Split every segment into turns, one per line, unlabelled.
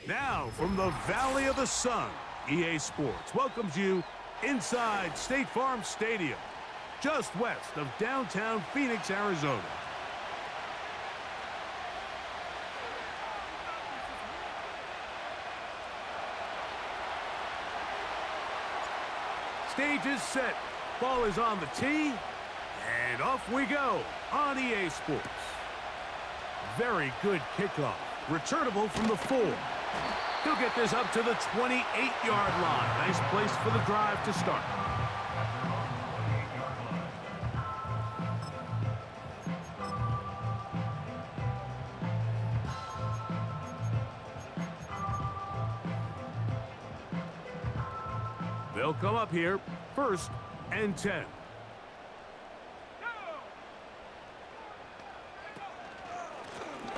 Now, from the Valley of the Sun, EA Sports welcomes you inside State Farm Stadium, just west of downtown Phoenix, Arizona. Stage is set, ball is on the tee, and off we go on EA Sports. Very good kickoff, returnable from the 4. He'll get this up to the 28-yard line. Nice place for the drive to start. They'll come up here, 1st and 10.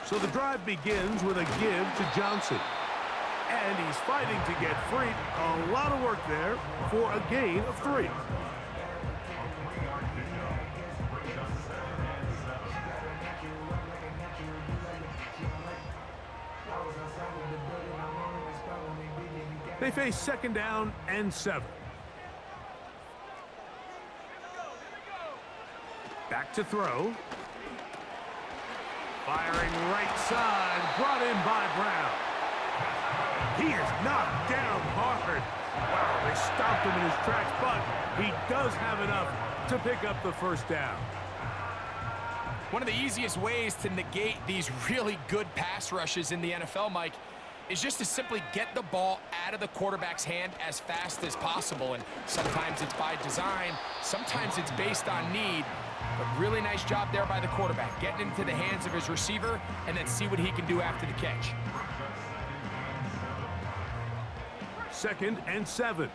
So the drive begins with a give to Johnson. And he's fighting to get free. A lot of work there for a gain of 3. They face 2nd down and 7. Back to throw. Firing right side, brought in by Brown. He is knocked down hard. Wow, they stopped him in his tracks, but he does have enough to pick up the 1st down.
One of the easiest ways to negate these really good pass rushes in the NFL, Mike, is just to simply get the ball out of the quarterback's hand as fast as possible. And sometimes it's by design, sometimes it's based on need. But really nice job there by the quarterback, getting into the hands of his receiver and then see what he can do after the catch.
2nd and 7.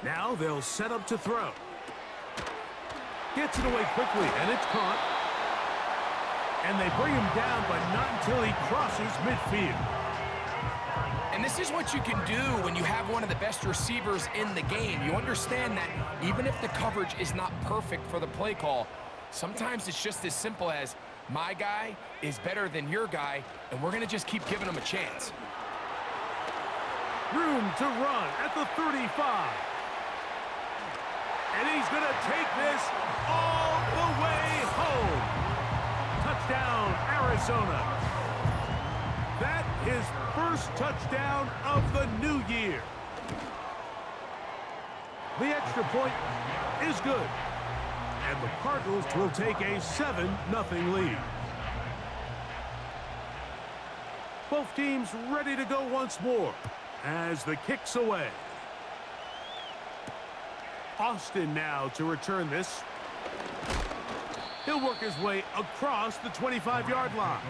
Now they'll set up to throw. Gets it away quickly, and it's caught. And they bring him down, but not until he crosses midfield.
And this is what you can do when you have one of the best receivers in the game. You understand that even if the coverage is not perfect for the play call, sometimes it's just as simple as, my guy is better than your guy, and we're going to just keep giving him a chance.
Room to run at the 35. And he's going to take this all the way home. Touchdown, Arizona. That his 1st touchdown of the new year. The extra point is good. And the Cardinals will take a 7-0 lead. Both teams ready to go once more as the kick's away. Austin now to return this. He'll work his way across the 25-yard line.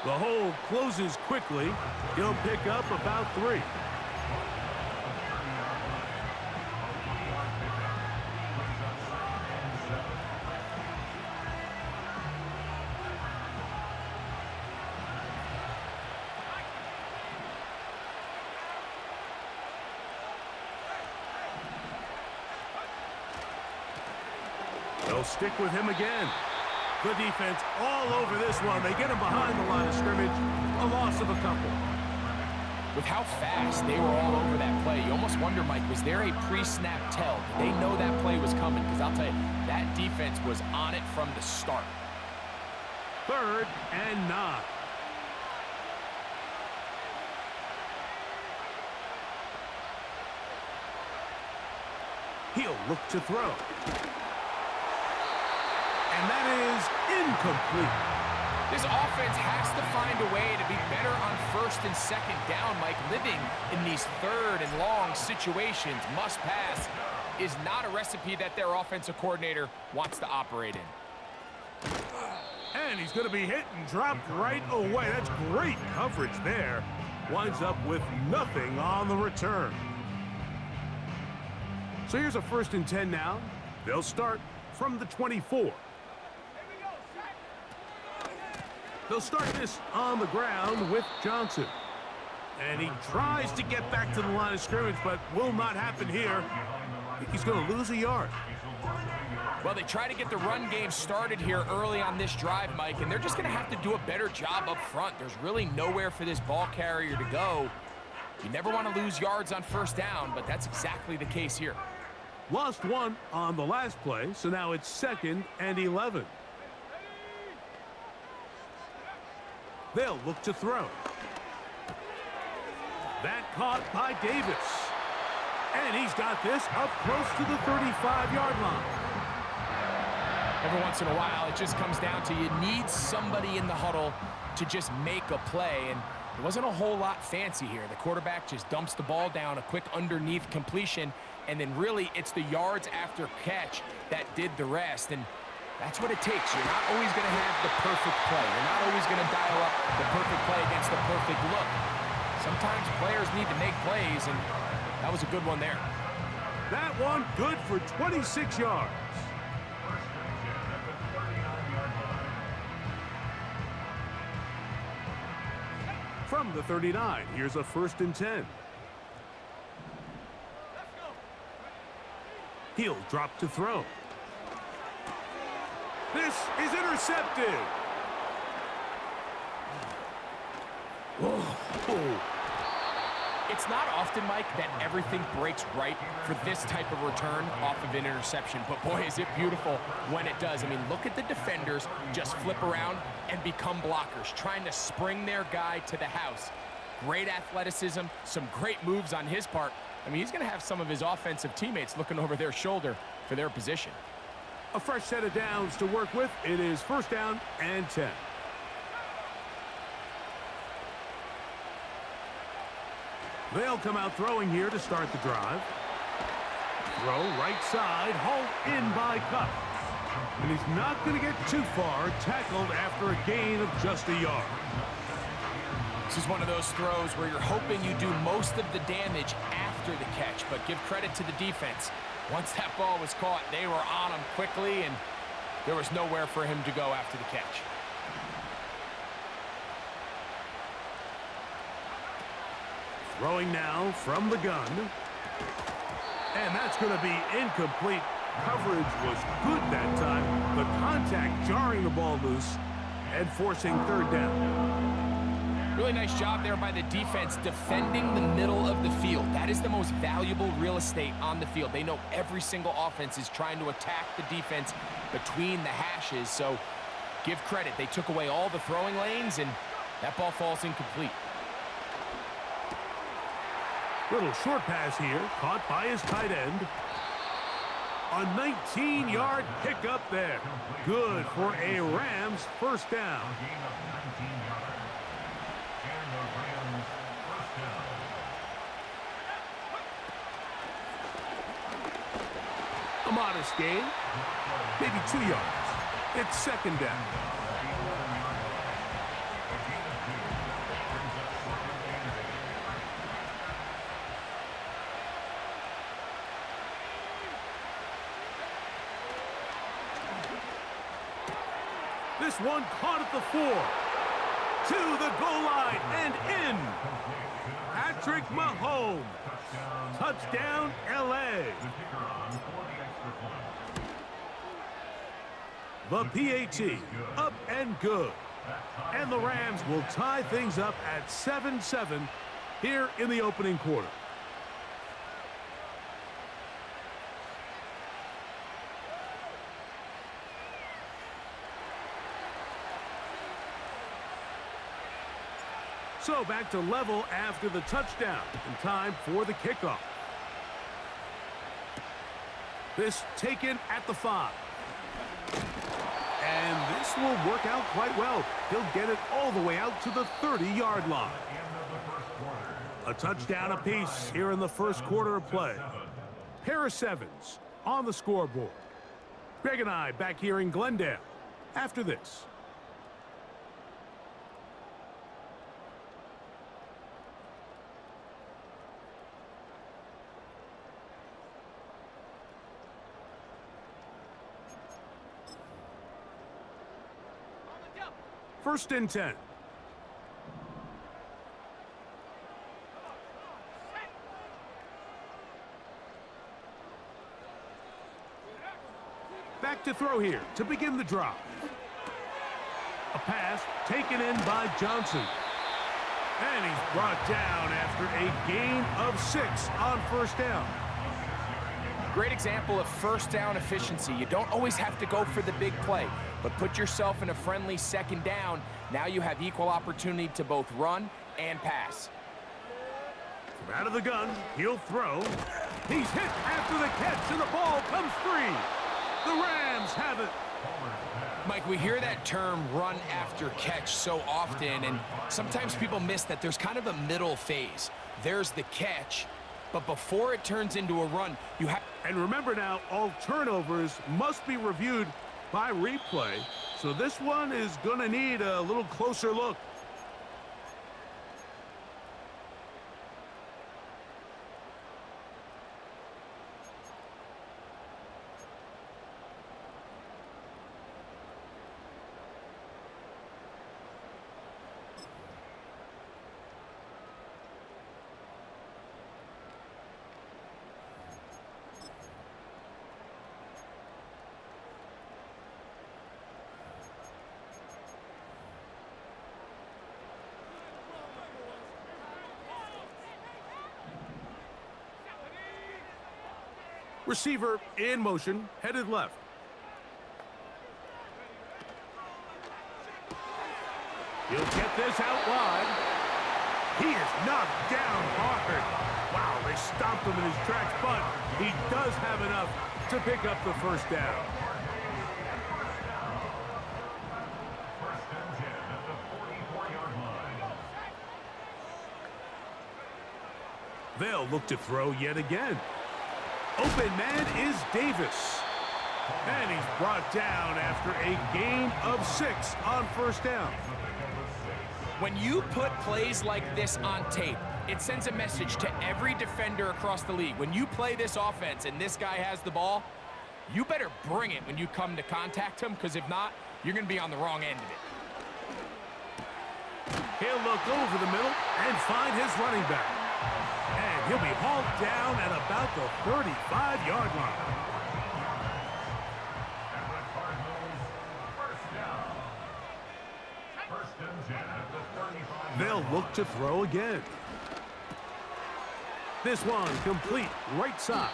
The hole closes quickly. He'll pick up about 3. They'll stick with him again. The defense all over this one. They get him behind the line of scrimmage. A loss of a couple.
With how fast they were all over that play, you almost wonder, Mike, was there a pre-snap tell? Did they know that play was coming? Because I'll tell you, that defense was on it from the start.
3rd and 9. He'll look to throw. And that is incomplete.
This offense has to find a way to be better on 1st and 2nd down, Mike. Living in these 3rd and long situations, must pass, is not a recipe that their offensive coordinator wants to operate in.
And he's going to be hit and dropped right away. That's great coverage there. Winds up with nothing on the return. So here's a 1st and 10 now. They'll start from the 24. They'll start this on the ground with Johnson. And he tries to get back to the line of scrimmage, but will not happen here. He's going to lose a yard.
Well, they try to get the run game started here early on this drive, Mike, and they're just going to have to do a better job up front. There's really nowhere for this ball carrier to go. You never want to lose yards on 1st down, but that's exactly the case here.
Lost 1 on the last play, so now it's 2nd and 11. They'll look to throw. That caught by Davis. And he's got this up close to the 35-yard line.
Every once in a while, it just comes down to you need somebody in the huddle to just make a play. And there wasn't a whole lot fancy here. The quarterback just dumps the ball down, a quick underneath completion, and then really it's the yards after catch that did the rest. And that's what it takes. You're not always going to have the perfect play. You're not always going to dial up the perfect play against the perfect look. Sometimes players need to make plays, and that was a good one there.
That one good for 26 yards. From the 39, here's a 1st and 10. He'll drop to throw. This is intercepted. Whoa.
It's not often, Mike, that everything breaks right for this type of return off of an interception. But, boy, is it beautiful when it does. I mean, look at the defenders just flip around and become blockers, trying to spring their guy to the house. Great athleticism, some great moves on his part. I mean, he's going to have some of his offensive teammates looking over their shoulder for their position.
A fresh set of downs to work with. It is 1st down and 10. They'll come out throwing here to start the drive. Throw right side, hauled in by Kupp. And he's not going to get too far, tackled after a gain of just a yard.
This is one of those throws where you're hoping you do most of the damage after the catch, but give credit to the defense. Once that ball was caught, they were on him quickly, and there was nowhere for him to go after the catch.
Throwing now from the gun. And that's going to be incomplete. Coverage was good that time. The contact jarring the ball loose and forcing 3rd down.
Really nice job there by the defense defending the middle of the field. That is the most valuable real estate on the field. They know every single offense is trying to attack the defense between the hashes, so give credit. They took away all the throwing lanes, and that ball falls incomplete.
Little short pass here, caught by his tight end. A 19-yard pickup there. Good for a Rams 1st down. A modest gain, maybe 2 yards. It's 2nd down. This one caught at the 4. To the goal line and in. Patrick Mahomes. Touchdown, L.A. The PAT up and good. And the Rams will tie things up at 7-7 here in the opening quarter. So back to level after the touchdown, and time for the kickoff. This taken at the 5. And this will work out quite well. He'll get it all the way out to the 30-yard line. A touchdown apiece here in the 1st quarter of play. Pair of 7s on the scoreboard. Greg and I back here in Glendale after this. First and 10. Back to throw here to begin the drive. A pass taken in by Johnson. And he's brought down after a gain of 6 on first down.
Great example of first down efficiency. You don't always have to go for the big play, but put yourself in a friendly second down. Now you have equal opportunity to both run and pass.
From out of the gun, he'll throw. He's hit after the catch, and the ball comes free. The Rams have it.
Mike, we hear that term run after catch so often, and sometimes people miss that there's kind of a middle phase. There's the catch, but before it turns into a run, you have...
And remember now, all turnovers must be reviewed by replay, so this one is going to need a little closer look. Receiver in motion, headed left. He'll get this out wide. He is knocked down hard. Wow, they stomped him in his tracks, but he does have enough to pick up the first down. They'll look to throw yet again. Open man is Davis. And he's brought down after a gain of 6 on first down.
When you put plays like this on tape, it sends a message to every defender across the league. When you play this offense and this guy has the ball, you better bring it when you come to contact him, because if not, you're going to be on the wrong end of it.
He'll look over the middle and find his running back. And he'll be hauled down at about the 35-yard line. They'll look to throw again. This one complete right side.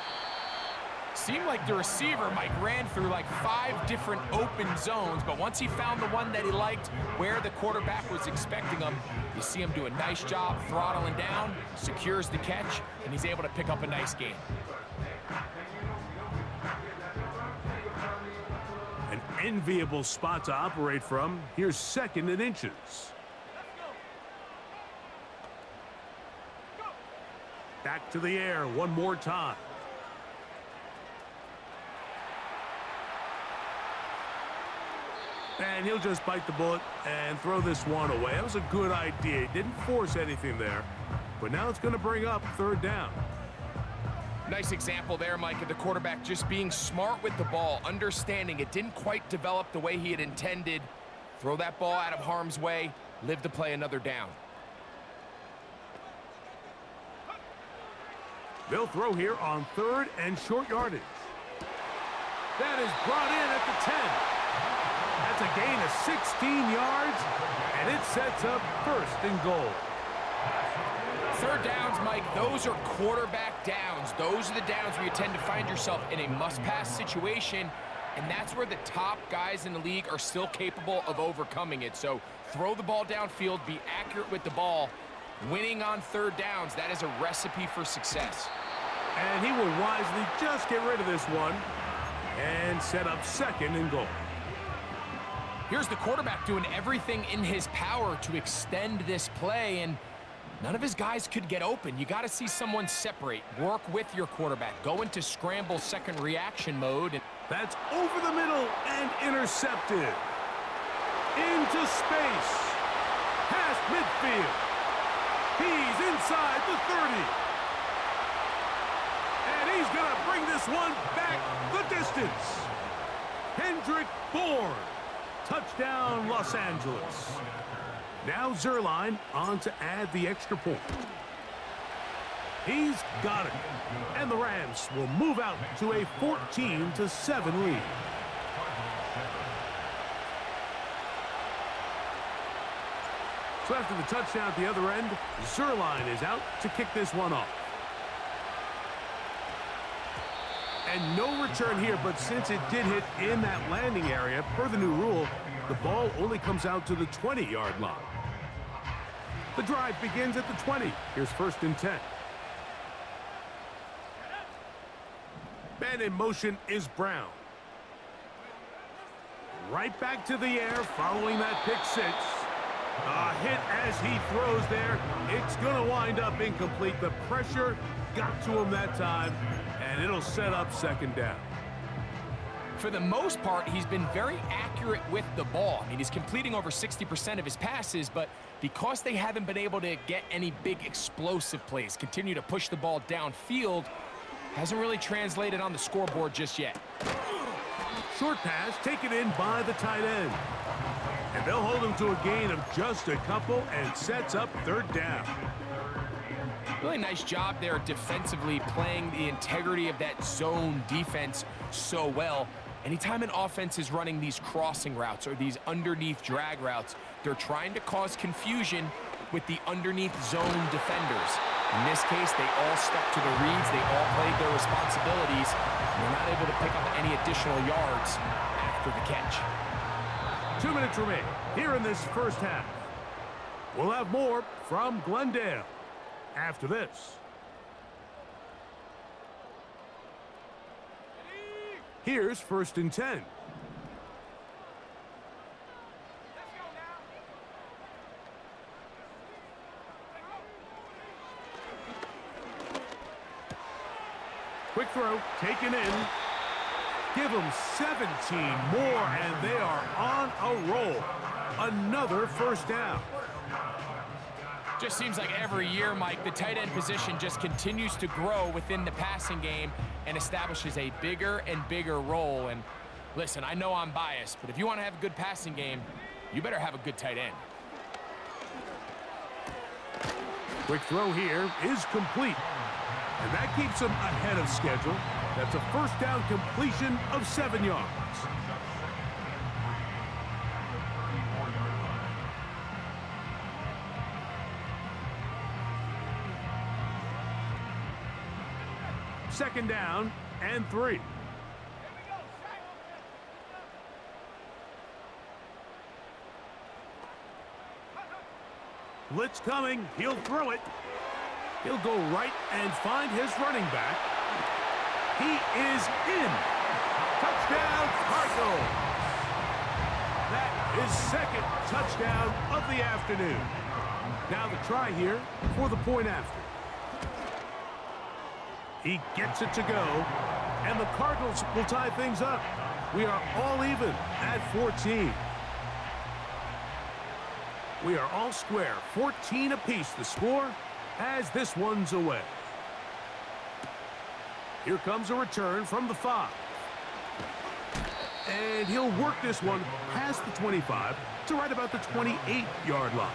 Seemed like the receiver, Mike, ran through like 5 different open zones, but once he found the one that he liked, where the quarterback was expecting him, you see him do a nice job throttling down, secures the catch, and he's able to pick up a nice gain.
An enviable spot to operate from. Here's 2nd and inches. Back to the air one more time. And he'll just bite the bullet and throw this one away. That was a good idea. He didn't force anything there. But now it's going to bring up 3rd down.
Nice example there, Mike, of the quarterback just being smart with the ball, understanding it didn't quite develop the way he had intended. Throw that ball out of harm's way, live to play another down.
They'll throw here on 3rd and short yardage. That is brought in at the 10. That's a gain of 16 yards, and it sets up 1st and goal.
3rd downs, Mike, those are quarterback downs. Those are the downs where you tend to find yourself in a must-pass situation, and that's where the top guys in the league are still capable of overcoming it. So throw the ball downfield, be accurate with the ball. Winning on 3rd downs, that is a recipe for success.
And he will wisely just get rid of this one and set up 2nd and goal.
Here's the quarterback doing everything in his power to extend this play, and none of his guys could get open. You got to see someone separate, work with your quarterback, go into scramble second reaction mode.
That's over the middle and intercepted. Into space. Past midfield. He's inside the 30. And he's going to bring this one back the distance. Kendrick Bourne Touchdown, Los Angeles. Now Zuerlein on to add the extra point. He's got it. And the Rams will move out to a 14-7 lead. So after the touchdown at the other end, Zuerlein is out to kick this one off. And no return here, but since it did hit in that landing area, per the new rule, the ball only comes out to the 20-yard line. The drive begins at the 20. Here's 1st and 10. Man in motion is Brown. Right back to the air following that pick six. A hit as he throws there. It's going to wind up incomplete. The pressure got to him that time, and it'll set up 2nd down.
For the most part, he's been very accurate with the ball. I mean, he's completing over 60% of his passes, but because they haven't been able to get any big explosive plays, continue to push the ball downfield, hasn't really translated on the scoreboard just yet.
Short pass taken in by the tight end. And they'll hold him to a gain of just a couple and sets up 3rd down.
Really nice job there defensively, playing the integrity of that zone defense so well. Anytime an offense is running these crossing routes or these underneath drag routes, they're trying to cause confusion with the underneath zone defenders. In this case, they all stuck to the reads, they all played their responsibilities, and they're not able to pick up any additional yards after the catch.
2 minutes remain here in this 1st half. We'll have more from Glendale after this. Here's 1st and 10. Quick throw, taken in. Give them 17 more, and they are on a roll. Another 1st down.
Just seems like every year, Mike, the tight end position just continues to grow within the passing game and establishes a bigger and bigger role. And listen, I know I'm biased, but if you want to have a good passing game, you better have a good tight end.
Quick throw here is complete. And that keeps him ahead of schedule. That's a 1st down completion of 7 yards. Second down and 3. Blitz coming. He'll throw it. He'll go right and find his running back. He is in. Touchdown, Cardinals. That is 2nd touchdown of the afternoon. Now the try here for the point after. He gets it to go, and the Cardinals will tie things up. We are all even at 14. We are all square, 14 apiece the score as this one's away. Here comes a return from the 5. And he'll work this one past the 25 to right about the 28-yard line.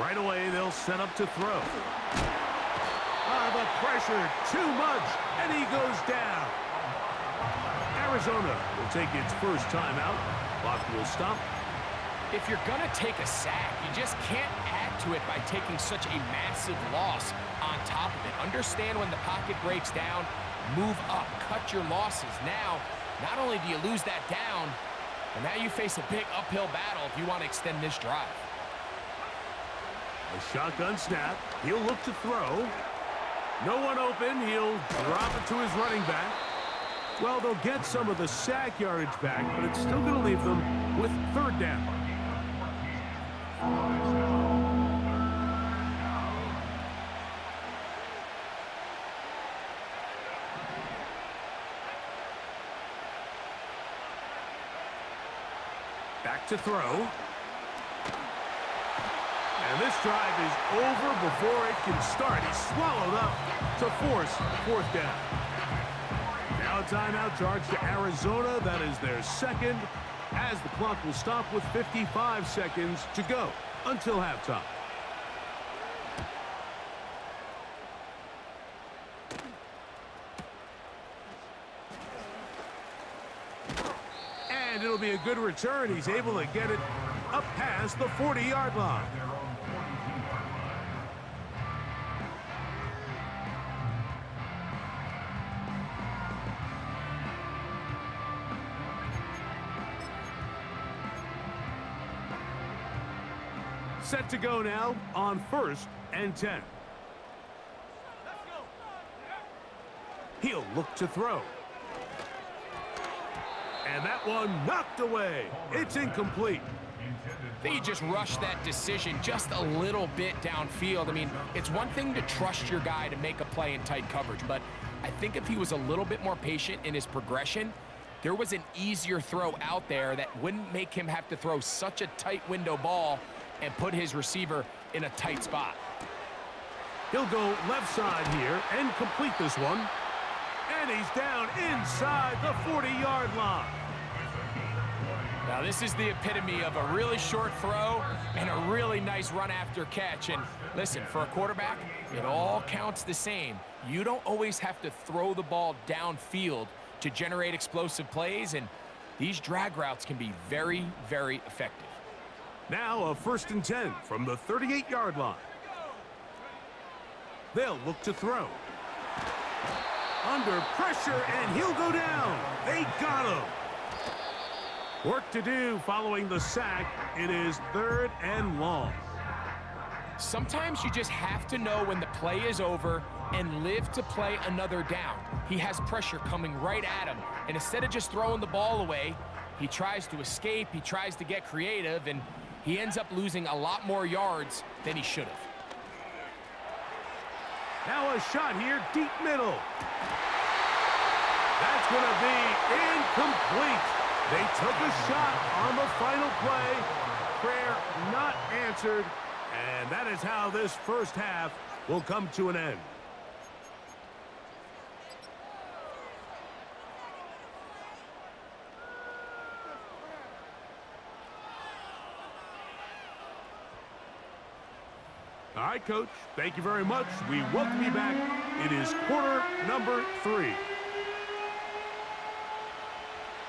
Right away, they'll set up to throw. The pressure, too much, and he goes down. Arizona will take its first timeout. Clock will stop.
If you're going to take a sack, you just can't add to it by taking such a massive loss on top of it. Understand when the pocket breaks down, move up, cut your losses. Now, not only do you lose that down, but now you face a big uphill battle if you want to extend this drive.
A shotgun snap. He'll look to throw. No one open. He'll drop it to his running back. Well, they'll get some of the sack yardage back, but it's still going to leave them with 3rd down. Back to throw. And this drive is over before it can start. He's swallowed up to force fourth down. Now a timeout charge to Arizona. That is their second, as the clock will stop with 55 seconds to go until halftime. And it'll be a good return. He's able to get it up past the 40-yard line. Set to go now on 1st and 10. He'll look to throw. And that one knocked away. It's incomplete.
I think he just rushed that decision just a little bit downfield. I mean, it's one thing to trust your guy to make a play in tight coverage, but I think if he was a little bit more patient in his progression, there was an easier throw out there that wouldn't make him have to throw such a tight window ball and put his receiver in a tight spot.
He'll go left side here and complete this one. And he's down inside the 40-yard line.
Now this is the epitome of a really short throw and a really nice run after catch. And listen, for a quarterback, it all counts the same. You don't always have to throw the ball downfield to generate explosive plays, and these drag routes can be very, very effective.
Now a 1st and 10 from the 38-yard line. They'll look to throw. Under pressure, and he'll go down. They got him. Work to do following the sack. It is 3rd and long.
Sometimes you just have to know when the play is over and live to play another down. He has pressure coming right at him, and instead of just throwing the ball away, he tries to escape, he tries to get creative, and he ends up losing a lot more yards than he should have.
Now a shot here, deep middle. That's going to be incomplete. They took a shot on the final play. Prayer not answered. And that is how this first half will come to an end. All right, Coach, thank you very much. We welcome you back. It is quarter number 3.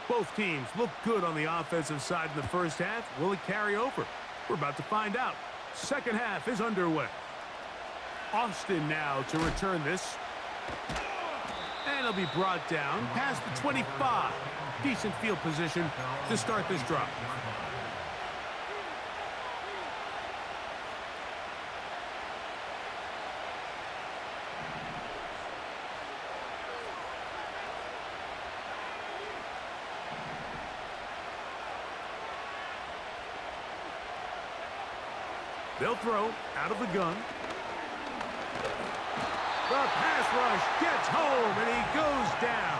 Both teams look good on the offensive side in the first half. Will it carry over? We're about to find out. Second half is underway. Austin now to return this. And it'll be brought down past the 25. Decent field position to start this drive. They'll throw out of the gun. The pass rush gets home, and he goes down.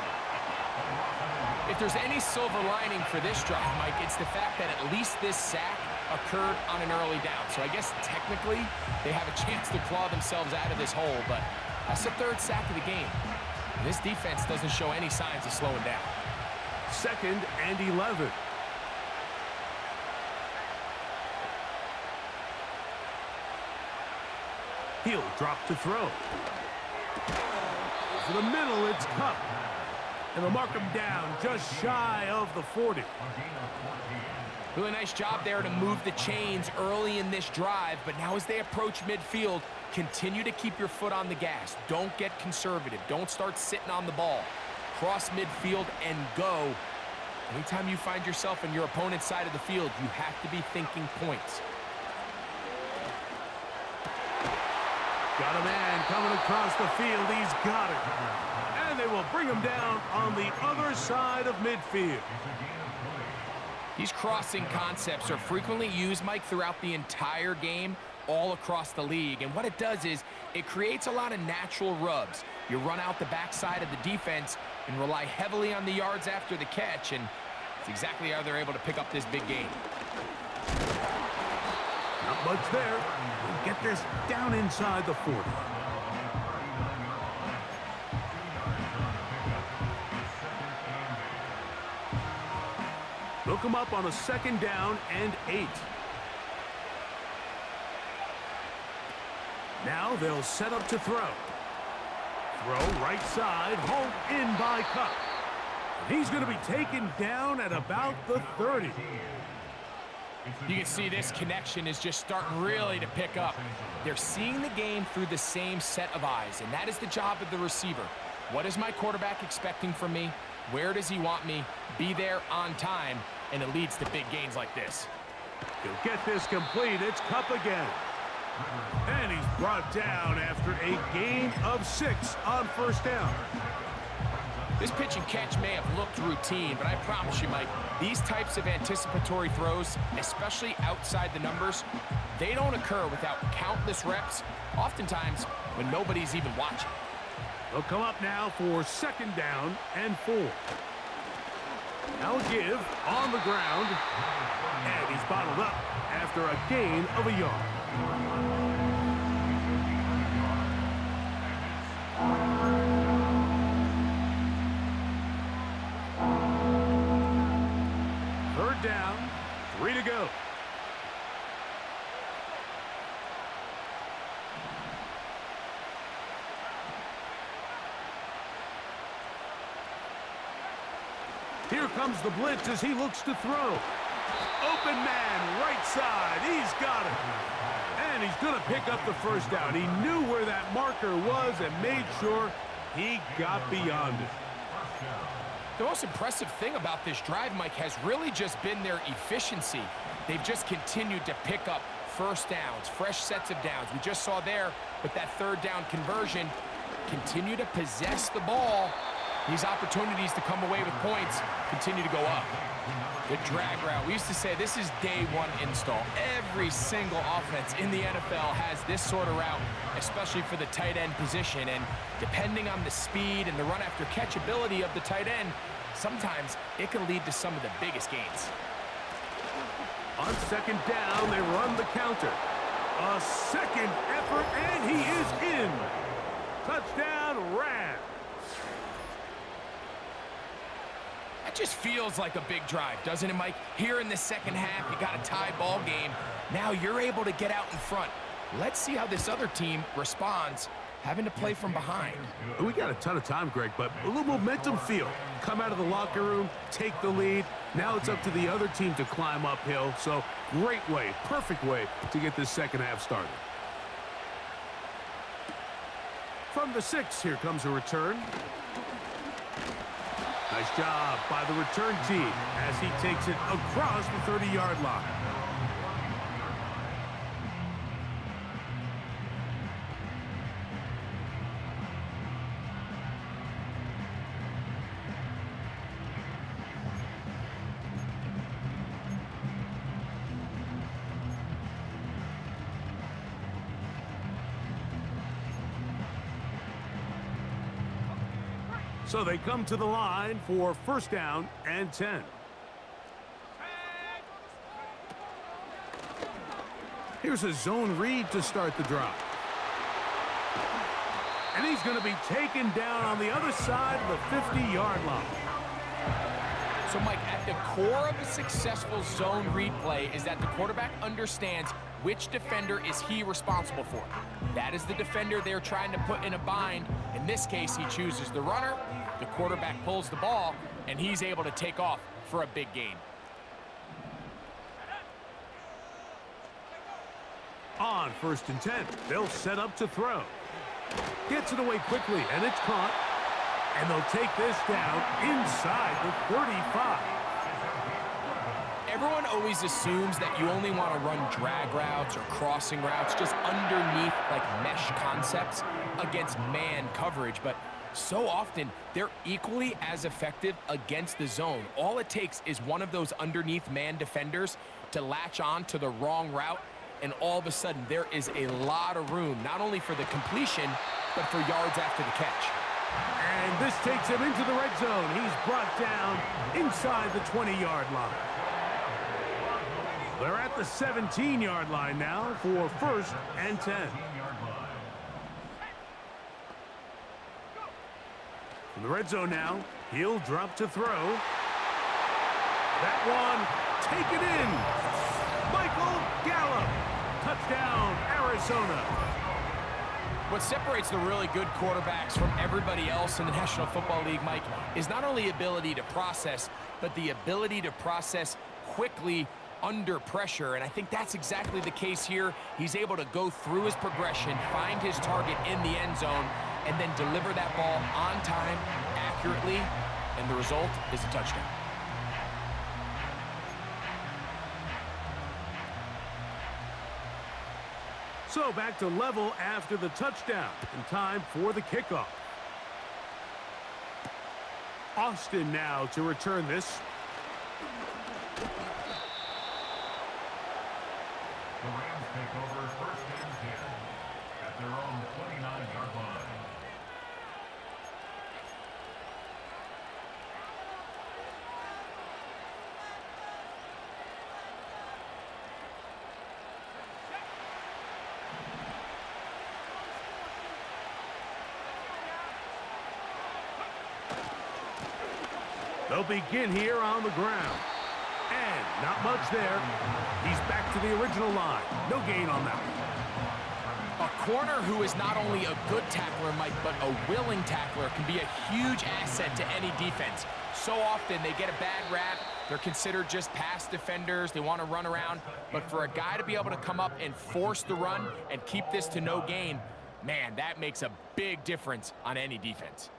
If there's any silver lining for this drive, Mike, it's the fact that at least this sack occurred on an early down. So I guess technically they have a chance to claw themselves out of this hole, but that's the 3rd sack of the game. And this defense doesn't show any signs of slowing down.
2nd and 11. He'll drop to throw. To the middle, it's Kupp. And they'll mark him down just shy of the 40.
Really nice job there to move the chains early in this drive, but now as they approach midfield, continue to keep your foot on the gas. Don't get conservative. Don't start sitting on the ball. Cross midfield and go. Anytime you find yourself on your opponent's side of the field, you have to be thinking points.
Got a man coming across the field. He's got it. And they will bring him down on the other side of midfield.
These crossing concepts are frequently used, Mike, throughout the entire game, all across the league. And what it does is it creates a lot of natural rubs. You run out the backside of the defense and rely heavily on the yards after the catch. And It's exactly how they're able to pick up this big gain.
Not much there. We'll get this down inside the 40. Look him up on a 2nd down and 8. Now they'll set up to throw. Throw right side, home in by Kupp. He's going to be taken down at about the 30.
You can see this connection is just starting really to pick up. They're seeing the game through the same set of eyes, and that is the job of the receiver. What is my quarterback expecting from me? Where does he want me? Be there on time, and it leads to big gains like this.
He'll get this complete. It's Kupp again. And he's brought down after a gain of 6 on 1st down.
This pitch and catch may have looked routine, but I promise you, Mike, these types of anticipatory throws, especially outside the numbers, they don't occur without countless reps, oftentimes when nobody's even watching.
They'll come up now for 2nd down and 4. Now a give on the ground, and he's bottled up after a gain of a yard. Third down, 3 to go. Here comes the blitz as he looks to throw. Open man, right side. He's got it. And he's going to pick up the 1st down. He knew where that marker was and made sure he got beyond it.
The most impressive thing about this drive, Mike, has really just been their efficiency. They've just continued to pick up 1st downs, fresh sets of downs. We just saw there with that 3rd down conversion, continue to possess the ball. These opportunities to come away with points continue to go up. The drag route. We used to say this is day 1 install. Every single offense in the NFL has this sort of route, especially for the tight end position. And depending on the speed and the run after catch ability of the tight end, sometimes it can lead to some of the biggest gains.
On 2nd down, they run the counter. A 2nd effort, and he is in. Touchdown, Rams.
That just feels like a big drive, doesn't it, Mike? Here in the 2nd half, you got a tie ball game. Now you're able to get out in front. Let's see how this other team responds, having to play from behind.
We got a ton of time, Greg, but a little momentum feel. Come out of the locker room, take the lead. Now it's up to the other team to climb uphill. So great way, perfect way to get this 2nd half started. From the 6, here comes a return. Nice job by the return team as he takes it across the 30-yard line. So they come to the line for 1st down and 10. Here's a zone read to start the drive. And he's going to be taken down on the other side of the 50-yard line.
So, Mike, at the core of a successful zone read play is that the quarterback understands which defender is he responsible for. That is the defender they're trying to put in a bind. In this case, he chooses the runner. The quarterback pulls the ball, and he's able to take off for a big gain.
On 1st and 10, they'll set up to throw. Gets it away quickly, and it's caught. And they'll take this down inside the 35.
Everyone always assumes that you only want to run drag routes or crossing routes just underneath like mesh concepts against man coverage, but so often they're equally as effective against the zone. All it takes is one of those underneath man defenders to latch on to the wrong route, and all of a sudden there is a lot of room, not only for the completion, but for yards after the catch.
And this takes him into the red zone. He's brought down inside the 20-yard line. They're at the 17-yard line now for 1st and 10. In the red zone now, he'll drop to throw. That one, taken in. Michael Gallup. Touchdown, Arizona.
What separates the really good quarterbacks from everybody else in the National Football League, Mike, is not only ability to process, but the ability to process quickly under pressure. And I think that's exactly the case here. He's able to go through his progression, find his target in the end zone, and then deliver that ball on time, accurately, and the result is a touchdown.
So back to level after the touchdown, and time for the kickoff. Austin now to return this.
The Rams take over 1st and 10 at their own 29-yard line.
They'll begin here on the ground. And not much there. He's back to the original line. No gain on that one.
A corner who is not only a good tackler, Mike, but a willing tackler can be a huge asset to any defense. So often they get a bad rap. They're considered just pass defenders. They want to run around. But for a guy to be able to come up and force the run and keep this to no gain, man, that makes a big difference on any defense.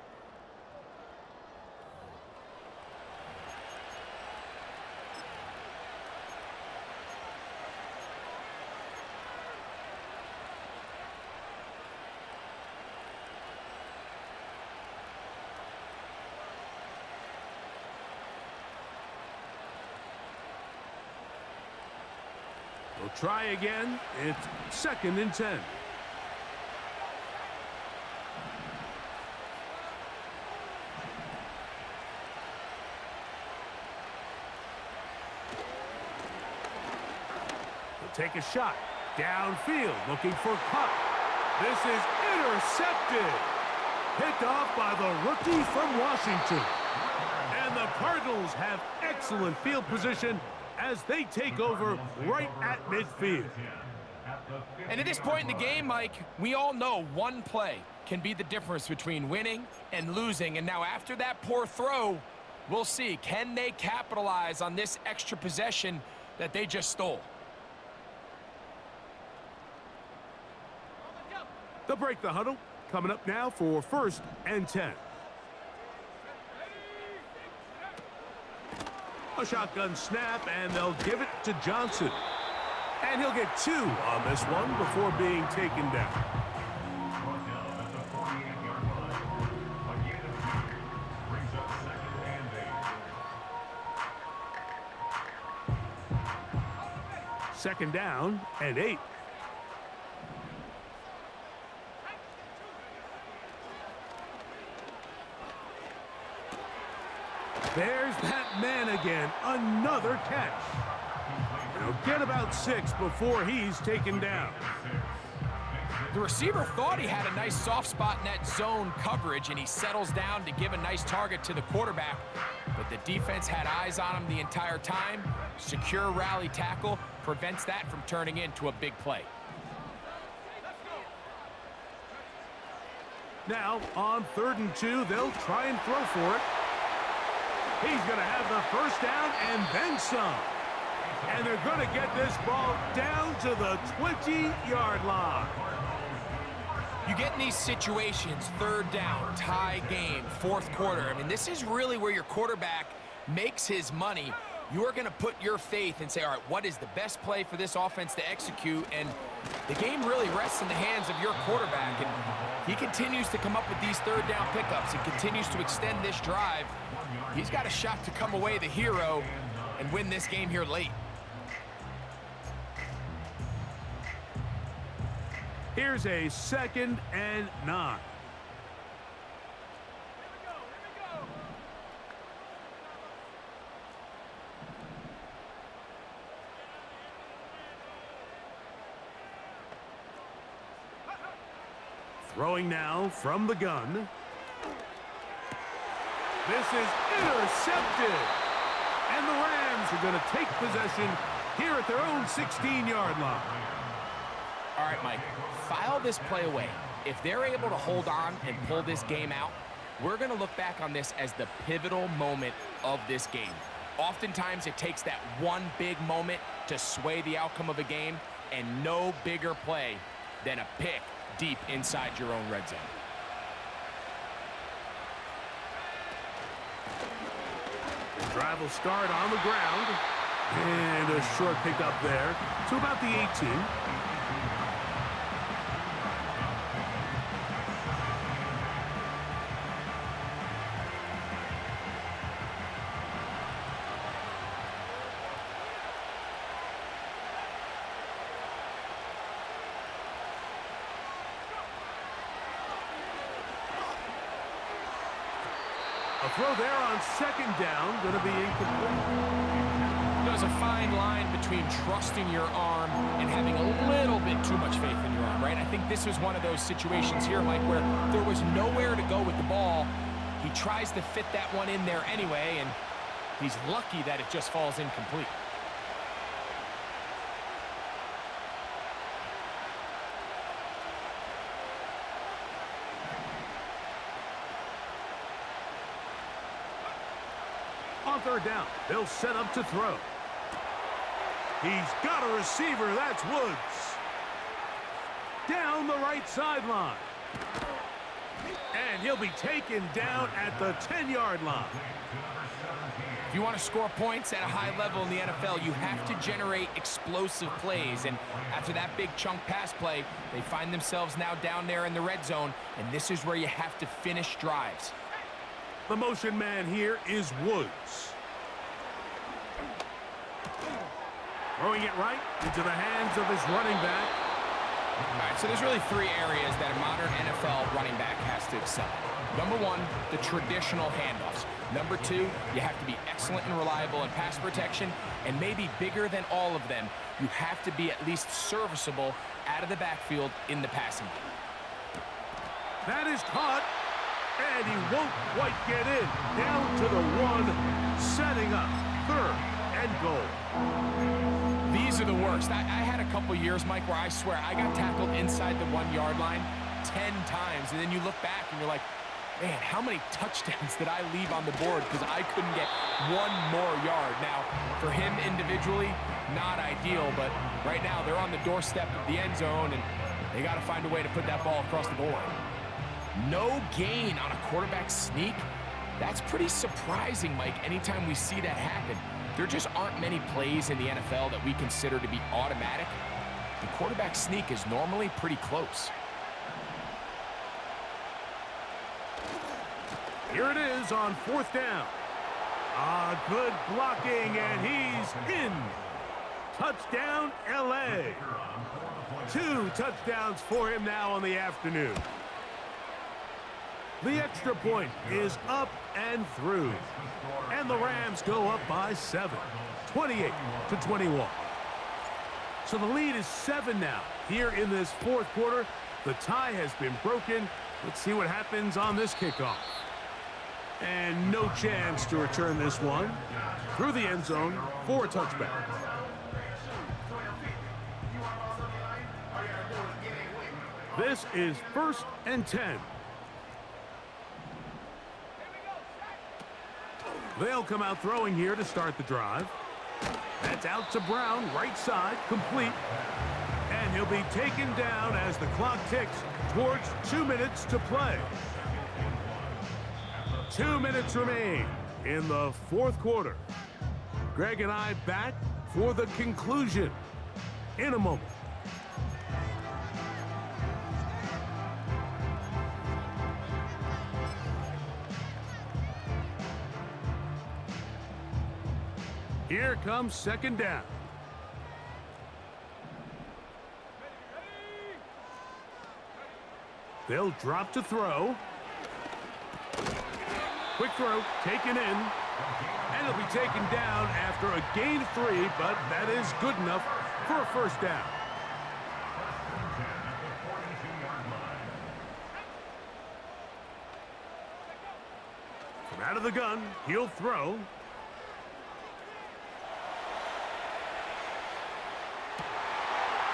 We'll try again. It's 2nd and 10. He'll take a shot. Downfield, looking for Kupp. This is intercepted. Picked off by the rookie from Washington. And the Cardinals have excellent field position as they take over right at midfield.
And at this point in the game, Mike, we all know one play can be the difference between winning and losing. And now after that poor throw, we'll see, can they capitalize on this extra possession that they just stole?
They'll break the huddle. Coming up now for 1st and 10. A shotgun snap, and they'll give it to Johnson. And he'll get 2 on this one before being taken down.
Brought down at the 48-yard line. A gain of 2 brings up 2nd and 8.
2nd down and 8. There's that man again. Another catch. He'll get about 6 before he's taken down.
The receiver thought he had a nice soft spot in that zone coverage, and he settles down to give a nice target to the quarterback. But the defense had eyes on him the entire time. Secure rally tackle prevents that from turning into a big play.
Now, on 3rd and 2, they'll try and throw for it. He's going to have the 1st down and then some. And they're going to get this ball down to the 20-yard line.
You get in these situations, 3rd down, tie game, 4th quarter. I mean, this is really where your quarterback makes his money. You are going to put your faith and say, all right, what is the best play for this offense to execute? And the game really rests in the hands of your quarterback. And he continues to come up with these 3rd down pickups and continues to extend this drive. He's got a shot to come away the hero and win this game here late.
Here's a 2nd and 9. Throwing now from the gun. This is intercepted. And the Rams are going to take possession here at their own 16-yard line.
All right, Mike, file this play away. If they're able to hold on and pull this game out, we're going to look back on this as the pivotal moment of this game. Oftentimes, it takes that one big moment to sway the outcome of a game, and no bigger play than a pick deep inside your own red zone.
Drive will start on the ground. And a short pickup there to about the 18. A throw there on second down, going to be incomplete.
There's a fine line between trusting your arm and having a little bit too much faith in your arm, right? I think this was one of those situations here, Mike, where there was nowhere to go with the ball. He tries to fit that one in there anyway, and he's lucky that it just falls incomplete.
On third down, they'll set up to throw. He's got a receiver. That's Woods. Down the right sideline. And he'll be taken down at the 10-yard line.
If you want to score points at a high level in the NFL, you have to generate explosive plays. And after that big chunk pass play, they find themselves now down there in the red zone, and this is where you have to finish drives.
The motion man here is Woods. Throwing it right into the hands of his running back.
All right, so there's really three areas that a modern NFL running back has to excel at. Number one, the traditional handoffs. Number two, you have to be excellent and reliable in pass protection. And maybe bigger than all of them, you have to be at least serviceable out of the backfield in the passing game.
That is caught. And he won't quite get in. Down to the one, setting up third and goal.
These are the worst. I had a couple years, Mike, where I swear I got tackled inside the 1-yard line 10 times. And then you look back and you're like, man, how many touchdowns did I leave on the board because I couldn't get one more yard? Now, for him individually, not ideal, but right now they're on the doorstep of the end zone, and they got to find a way to put that ball across the goal line. No gain on a quarterback sneak? That's pretty surprising, Mike, anytime we see that happen. There just aren't many plays in the NFL that we consider to be automatic. The quarterback sneak is normally pretty close.
Here it is on fourth down. Good blocking, and he's in. Touchdown, L.A. 2 touchdowns for him now on the afternoon. The extra point is up and through. And the Rams go up by 7, 28-21. So the lead is 7 now. Here in this fourth quarter, the tie has been broken. Let's see what happens on this kickoff. And no chance to return this one through the end zone for a touchback. This is 1st and 10. They'll come out throwing here to start the drive. That's out to Brown, right side, complete. And he'll be taken down as the clock ticks towards 2 minutes to play. 2 minutes remain in the fourth quarter. Greg and I back for the conclusion in a moment. Here comes second down. They'll drop to throw. Quick throw, taken in. And it'll be taken down after a gain of 3, but that is good enough for a first down. Out of the gun, he'll throw.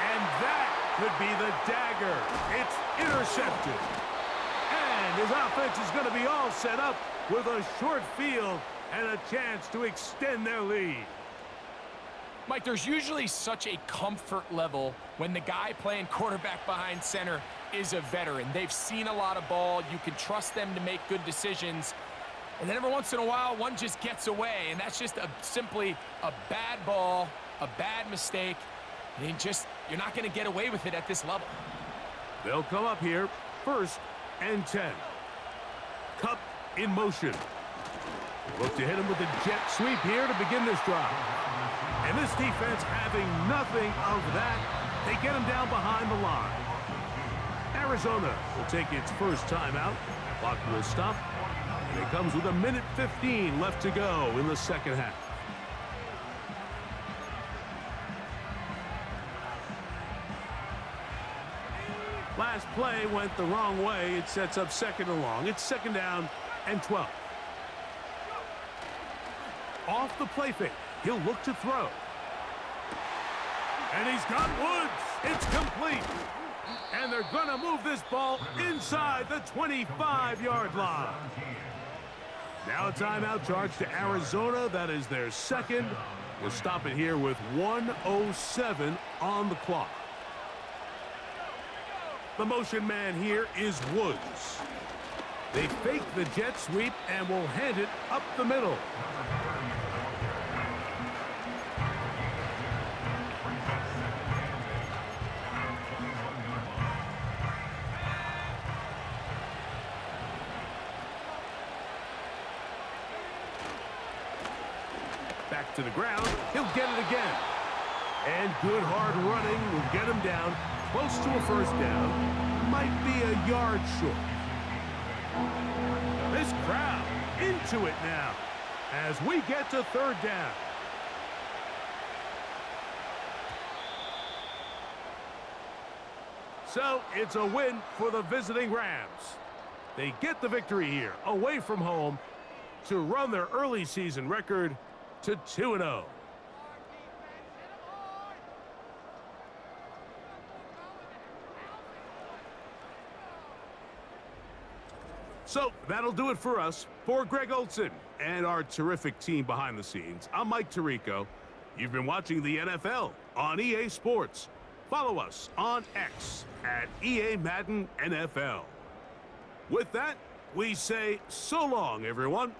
And that could be the dagger. It's intercepted. And his offense is going to be all set up with a short field and a chance to extend their lead.
Mike, there's usually such a comfort level when the guy playing quarterback behind center is a veteran. They've seen a lot of ball. You can trust them to make good decisions. And then every once in a while, one just gets away, and that's just simply a bad ball, a bad mistake. And you're not going to get away with it at this level.
They'll come up here, 1st and 10. Kupp in motion. Look to hit him with a jet sweep here to begin this drive. And this defense having nothing of that, they get him down behind the line. Arizona will take its first timeout. Clock will stop. And it comes with 1:15 left to go in the second half. Last play went the wrong way. It sets up 2nd and long. It's 2nd down and 12. Off the play fake. He'll look to throw. And he's got Woods. It's complete. And they're going to move this ball inside the 25-yard line. Now a timeout charge to Arizona. That is their 2nd. We'll stop it here with 1:07 on the clock. The motion man here is Woods. They fake the jet sweep and will hand it up the middle. Back to the ground. He'll get it again. And good hard running will get him down close to a 1st down. Might be a yard short. This crowd into it now as we get to 3rd down. So it's a win for the visiting Rams. They get the victory here away from home to run their early season record to 2-0. So that'll do it for us. For Greg Olsen and our terrific team behind the scenes, I'm Mike Tirico. You've been watching the NFL on EA Sports. Follow us on X at EA Madden NFL. With that, we say so long, everyone.